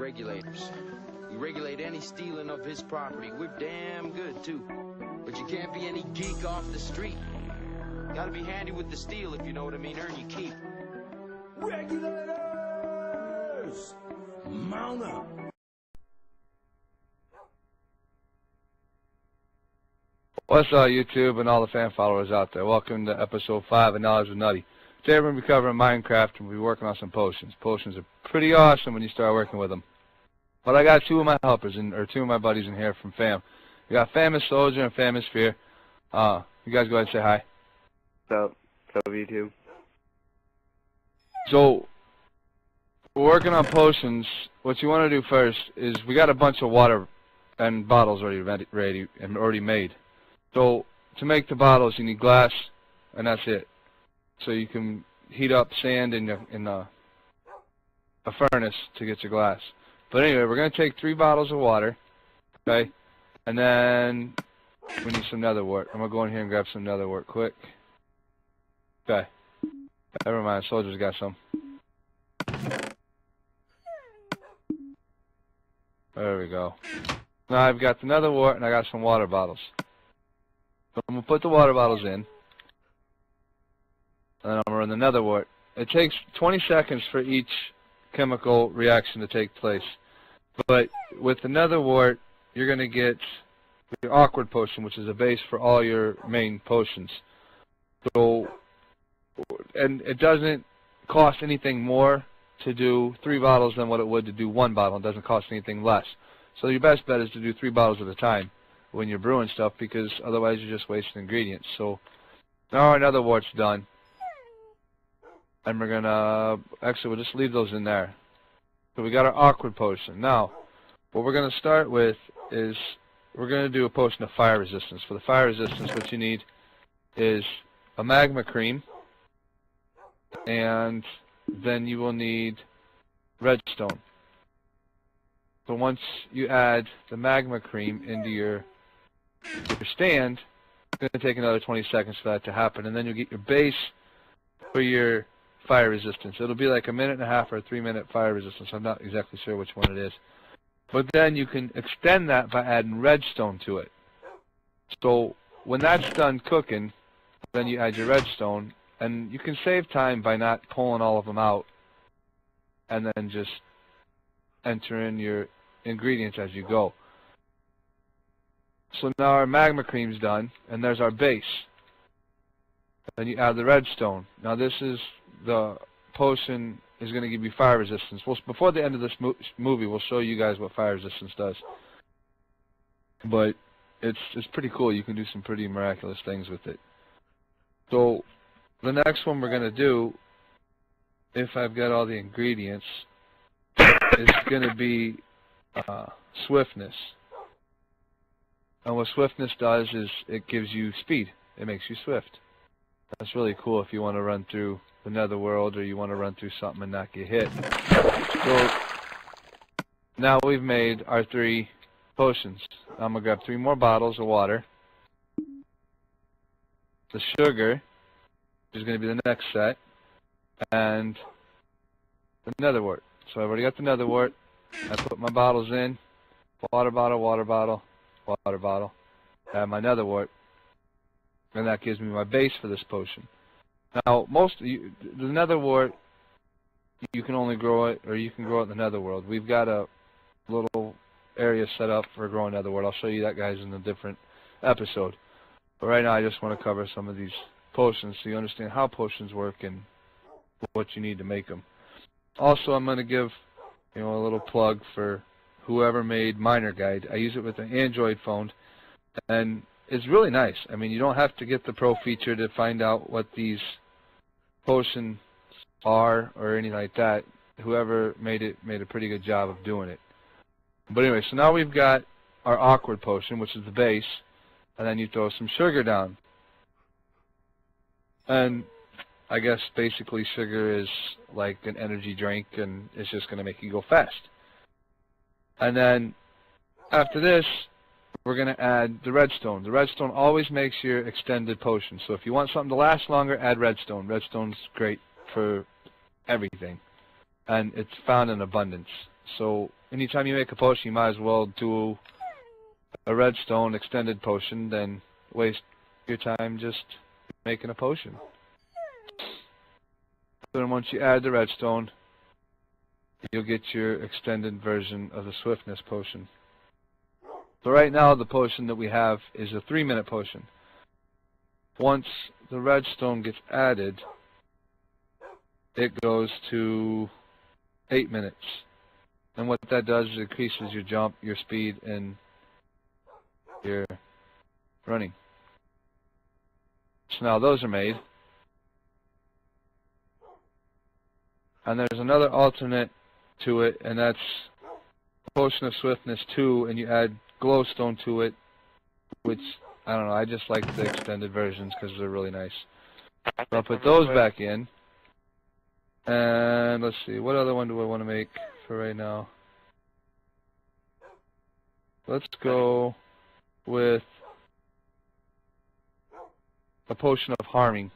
regulators. We regulate any stealing of his property. We're damn good, too. But you can't be any geek off the street. Gotta be handy with the steel, if you know what I mean. Earn your keep. Regulators! Mount up! What's up, YouTube and all the fan followers out there? Welcome to episode 5 of Knowledge with Nutty. Today we're going to be covering Minecraft and we'll be working on some potions. Potions are pretty awesome when you start working with them. But I got two of my helpers, two of my buddies in here from Fam. We got Famous Soldier and Famous Fear. You guys go ahead and say hi. What's up? What's up, YouTube? So, we're working on potions. What you want to do first is we got a bunch of water and bottles already made. So, to make the bottles, you need glass, and that's it. So you can heat up sand in a furnace to get your glass. But anyway, we're going to take 3 bottles of water, okay? And then we need some nether wart. I'm going to go in here and grab some nether wart quick. Okay. Never mind, Soldier's got some. There we go. Now I've got the nether wart and I got some water bottles. So I'm going to put the water bottles in. And then I'm going to run the nether wart. It takes 20 seconds for each chemical reaction to take place. But with the nether wart, you're going to get your awkward potion, which is a base for all your main potions. So, and it doesn't cost anything more to do 3 bottles than what it would to do 1 bottle. It doesn't cost anything less. So your best bet is to do 3 bottles at a time when you're brewing stuff, because otherwise you're just wasting ingredients. So now our nether wart's done. And we're going to, actually we'll just leave those in there. So we got our awkward potion. Now, what we're going to start with is we're going to do a potion of fire resistance. For the fire resistance, what you need is a magma cream, and then you will need redstone. So once you add the magma cream into your stand, it's going to take another 20 seconds for that to happen, and then you'll get your base for your fire resistance. It'll be like a 1.5 minute or a 3-minute fire resistance. I'm not exactly sure which one it is. But then you can extend that by adding redstone to it. So when that's done cooking, then you add your redstone, and you can save time by not pulling all of them out and then just enter in your ingredients as you go. So now our magma cream's done, and there's our base. Then you add the redstone. Now this is the potion is going to give you fire resistance. Well, before the end of this movie, we'll show you guys what fire resistance does. But it's pretty cool. You can do some pretty miraculous things with it. So the next one we're going to do, if I've got all the ingredients, is going to be swiftness. And what swiftness does is it gives you speed. It makes you swift. That's really cool if you want to run through the netherworld, or you want to run through something and not get hit. So now we've made our 3 potions. I'm going to grab 3 more bottles of water. The sugar is going to be the next set. And the nether wart. So I've already got the nether wart. I put my bottles in. Water bottle, water bottle, water bottle. I have my nether wart. And that gives me my base for this potion. Now, the nether wart, you can only grow it, or you can grow it in the netherworld. We've got a little area set up for growing netherworld. I'll show you that, guys, in a different episode. But right now, I just want to cover some of these potions so you understand how potions work and what you need to make them. Also, I'm going to give a little plug for whoever made Miner Guide. I use it with an Android phone, and it's really nice. I mean, you don't have to get the Pro feature to find out what these potions are or anything like that. Whoever made it made a pretty good job of doing it. But anyway, so now we've got our awkward potion, which is the base, and then you throw some sugar down. And I guess basically sugar is like an energy drink, and it's just going to make you go fast. And then after this, we're going to add the redstone. The redstone always makes your extended potion. So if you want something to last longer, add redstone. Redstone's great for everything. And it's found in abundance. So anytime you make a potion, you might as well do a redstone extended potion than waste your time just making a potion. Then once you add the redstone, you'll get your extended version of the swiftness potion. So right now the potion that we have is a 3-minute potion. Once the redstone gets added, it goes to 8 minutes. And what that does is it increases your jump, your speed, and your running. So now those are made. And there's another alternate to it, and that's Potion of Swiftness 2, and you add glowstone to it, which, I don't know, I just like the extended versions because they're really nice. So I'll put those back in. And let's see, what other one do I want to make for right now? Let's go with a Potion of Harming.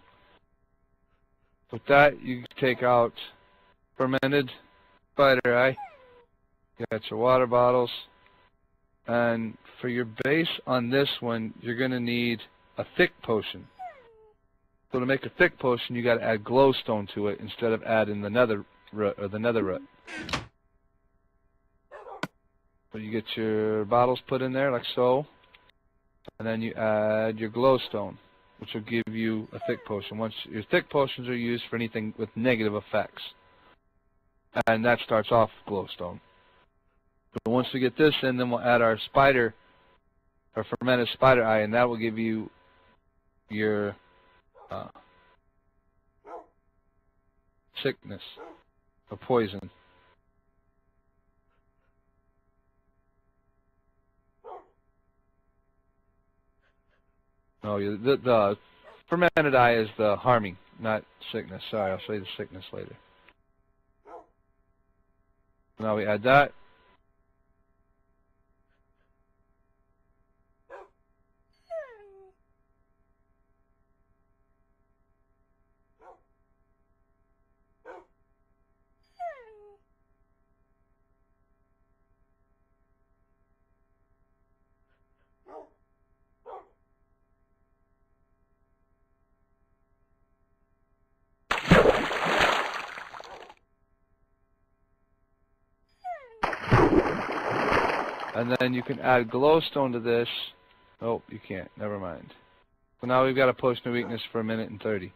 With that, you take out fermented spider eye. You got your water bottles. And for your base on this one, you're going to need a thick potion. So to make a thick potion, you got to add glowstone to it instead of adding the nether root or the nether root. So you get your bottles put in there like so, and then you add your glowstone, which will give you a thick potion. Once your thick potions are used for anything with negative effects, and that starts off glowstone. So once we get this in, then we'll add our spider, or fermented spider eye, and that will give you your sickness or poison. No, the fermented eye is the harming, not sickness. Sorry, I'll show you the sickness later. Now we add that. And then you can add glowstone to this. Oh, you can't. Never mind. So now we've got a potion of weakness for 1:30.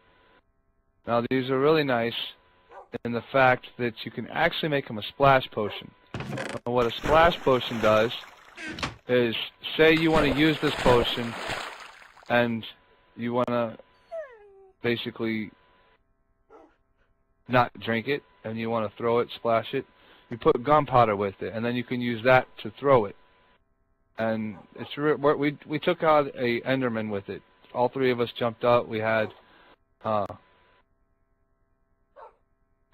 Now these are really nice in the fact that you can actually make them a splash potion. And what a splash potion does is, say you want to use this potion and you want to basically not drink it and you want to throw it, splash it. You put gunpowder with it, and then you can use that to throw it. And it's we took out a Enderman with it. All three of us jumped out. We had a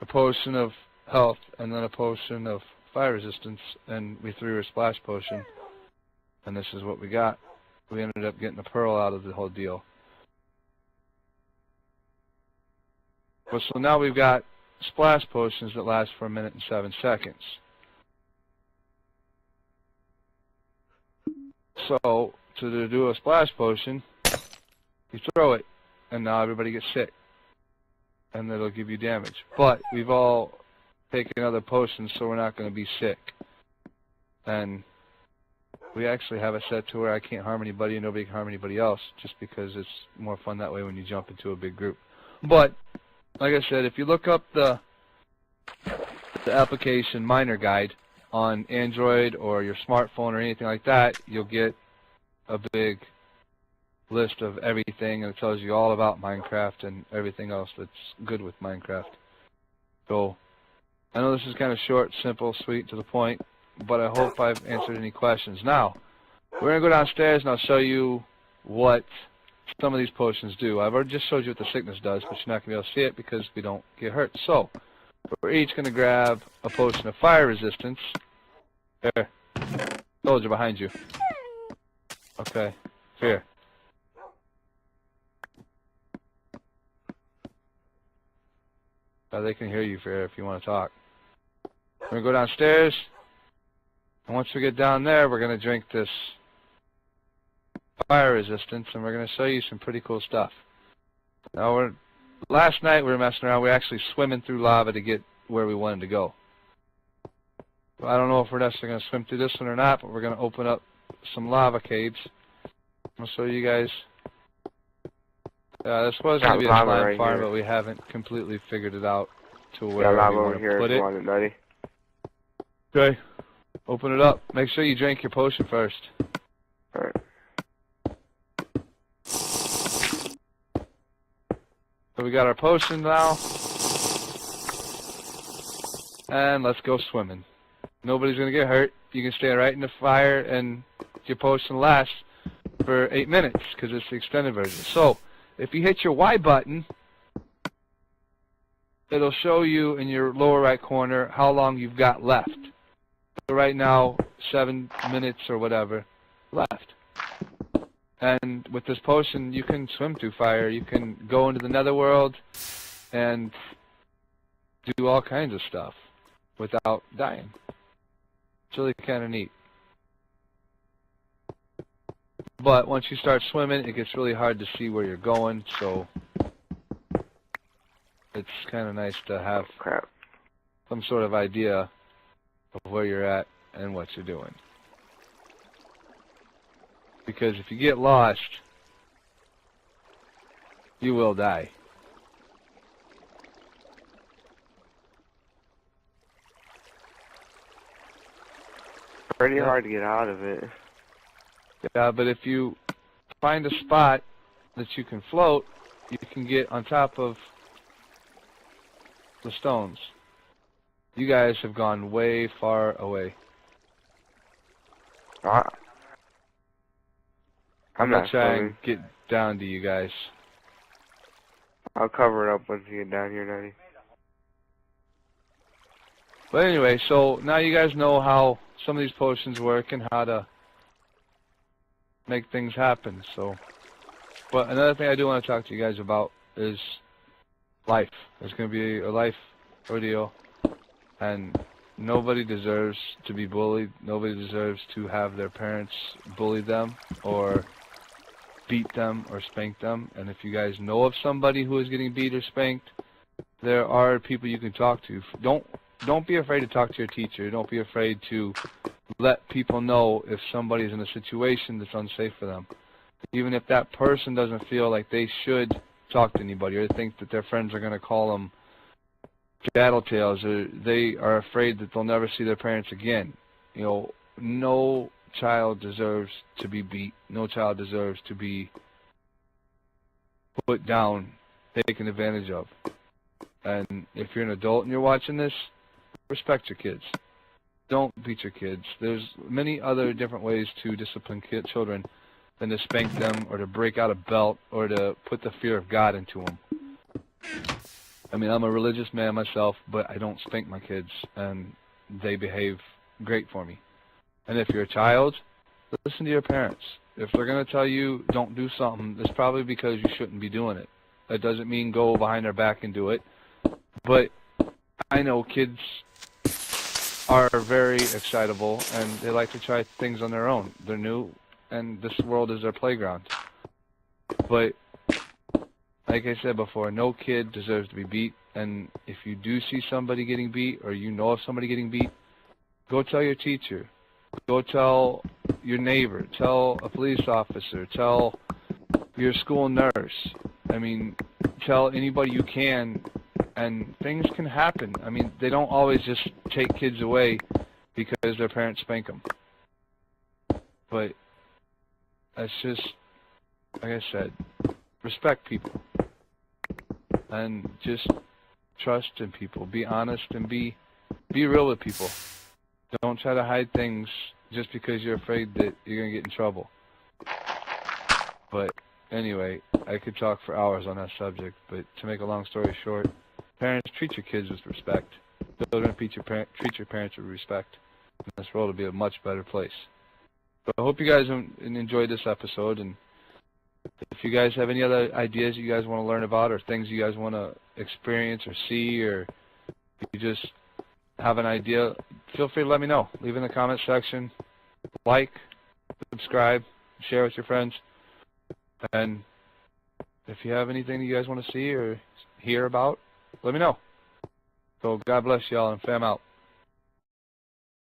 potion of health and then a potion of fire resistance, and we threw a splash potion. And this is what we got. We ended up getting a pearl out of the whole deal. Well, so now we've got splash potions that last for 1:07. So, to do a splash potion, you throw it, and now everybody gets sick. And it'll give you damage. But we've all taken other potions, so we're not going to be sick. And we actually have it set to where I can't harm anybody and nobody can harm anybody else, just because it's more fun that way when you jump into a big group. But like I said, if you look up the application Miner Guide on Android or your smartphone or anything like that, you'll get a big list of everything, and it tells you all about Minecraft and everything else that's good with Minecraft. So, I know this is kind of short, simple, sweet, to the point, but I hope I've answered any questions. Now, we're going to go downstairs and I'll show you what some of these potions do. I've already just showed you what the sickness does, but you're not going to be able to see it because we don't get hurt. So, we're each going to grab a potion of fire resistance. There. Soldier behind you. Okay. Here. They can hear you, Fair, if you want to talk. We're going to go downstairs. And once we get down there, we're going to drink this fire resistance, and we're going to show you some pretty cool stuff. Now, last night we were messing around. We were actually swimming through lava to get where we wanted to go. I don't know if we're necessarily going to swim through this one or not, but we're going to open up some lava caves. I'll show you guys. This was going to be a slime right farm, here. but we haven't completely figured it out to Got where lava we want over to here put if you it. want it, Nutty. Okay. Open it up. Make sure you drink your potion first. Alright. So we got our potion now. And let's go swimming. Nobody's going to get hurt. You can stay right in the fire, and your potion lasts for 8 minutes because it's the extended version. So, if you hit your Y button, it'll show you in your lower right corner how long you've got left. So right now, 7 minutes or whatever left. And with this potion, you can swim through fire. You can go into the netherworld and do all kinds of stuff without dying. It's really kind of neat. But once you start swimming, it gets really hard to see where you're going, so it's kind of nice to have some sort of idea of where you're at and what you're doing. Because if you get lost, you will die. Pretty hard to get out of it. Yeah, but if you find a spot that you can float, you can get on top of the stones. You guys have gone way far away. I'm I'm not gonna try swimming. and get down to you guys. I'll cover it up once you get down here, Nutty. But anyway, so now you guys know how some of these potions work and how to make things happen. So, but another thing I do want to talk to you guys about is life. There's going to be a life ordeal, and nobody deserves to be bullied. Nobody deserves to have their parents bully them or beat them or spank them. And if you guys know of somebody who is getting beat or spanked, there are people you can talk to. Don't be afraid to talk to your teacher. Don't be afraid to let people know if somebody's in a situation that's unsafe for them. Even if that person doesn't feel like they should talk to anybody, or think that their friends are going to call them tattletales, or they are afraid that they'll never see their parents again. You know, no child deserves to be beat. No child deserves to be put down, taken advantage of. And if you're an adult and you're watching this, respect your kids. Don't beat your kids. There's many other different ways to discipline children than to spank them or to break out a belt or to put the fear of God into them. I mean, I'm a religious man myself, but I don't spank my kids, and they behave great for me. And if you're a child, listen to your parents. If they're going to tell you don't do something, it's probably because you shouldn't be doing it. That doesn't mean go behind their back and do it. But I know kids are very excitable, and they like to try things on their own. They're new, and this world is their playground. But like I said before, no kid deserves to be beat, and if you do see somebody getting beat, or you know of somebody getting beat, go tell your teacher. Go tell your neighbor. Tell a police officer. Tell your school nurse. I mean, tell anybody you can, and things can happen. I mean, they don't always just take kids away because their parents spank them. But that's just, like I said, respect people. And just trust in people. Be honest and be real with people. Don't try to hide things just because you're afraid that you're going to get in trouble. But anyway, I could talk for hours on that subject, but to make a long story short, parents, treat your kids with respect. Children, treat your parents with respect. And this world will be a much better place. So I hope you guys enjoyed this episode, and if you guys have any other ideas you guys want to learn about, or things you guys want to experience or see, or you just have an idea, feel free to let me know. Leave in the comment section. Like, subscribe, share with your friends. And if you have anything you guys want to see or hear about, let me know. So God bless y'all and fam out.